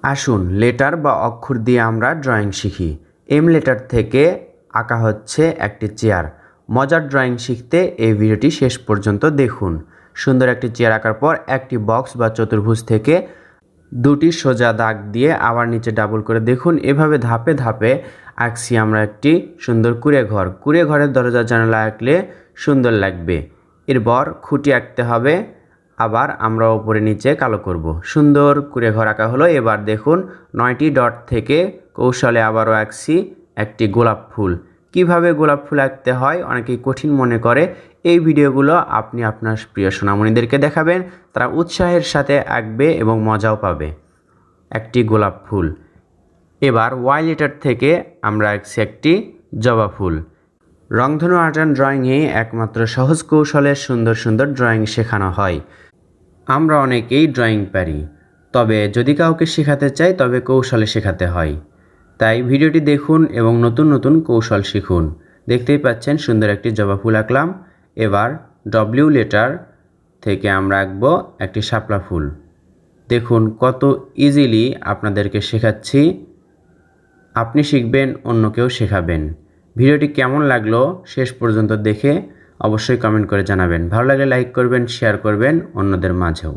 আসুন লেটার বা অক্ষর দিয়ে আমরা ড্রয়িং শিখি। এম লেটার থেকে আঁকা হচ্ছে একটি চেয়ার। মজার ড্রয়িং শিখতে এই ভিডিওটি শেষ পর্যন্ত দেখুন। সুন্দর একটি চেয়ার আঁকার পর একটি বক্স বা চতুর্ভুজ থেকে দুটি সোজা দাগ দিয়ে আবার নিচে ডাবল করে দেখুন এভাবে ধাপে ধাপে আঁকছি আমরা একটি সুন্দর কুঁড়ে ঘর। কুঁড়ে ঘরের দরজা জানালা আঁকলে সুন্দর লাগবে। এরপর খুঁটি আঁকতে হবে, আবার আমরা উপরে নিচে কালো করব। সুন্দর কুঁড়ে ঘর আঁকা হলো। এবার দেখুন 9টি ডট থেকে কৌশলে আবারও আঁকছি একটি গোলাপ ফুল। কিভাবে গোলাপ ফুল আঁকতে হয় অনেকেই কঠিন মনে করে। এই ভিডিওগুলো আপনি আপনার প্রিয় সোনামণিদেরকে দেখাবেন, তারা উৎসাহের সাথে আঁকবে এবং মজাও পাবে। একটি গোলাপ ফুল। এবার ওয়াই লেটার থেকে আমরা আঁকছি একটি জবা ফুল। রংধনু আর্ট অ্যান্ড ড্রয়িংয়ে একমাত্র সহজ কৌশলে সুন্দর সুন্দর ড্রয়িং শেখানো হয়। আমরা অনেকেই ড্রয়িং পারি, তবে যদি কাউকে শেখাতে চাই তবে কৌশলে শেখাতে হয়। তাই ভিডিওটি দেখুন এবং নতুন নতুন কৌশল শিখুন। দেখতেই পাচ্ছেন সুন্দর একটি জবা ফুল আঁকলাম। এবার ডব্লিউ লেটার থেকে আমরা আঁকবো একটি শাপলা ফুল। দেখুন কত ইজিলি আপনাদেরকে শেখাচ্ছি। আপনি শিখবেন, অন্যকেও শেখাবেন। ভিডিওটি কেমন লাগলো শেষ পর্যন্ত দেখে অবশ্যই কমেন্ট করে জানাবেন। ভালো লাগলে লাইক করবেন, শেয়ার করবেন অন্যদের মাঝেও।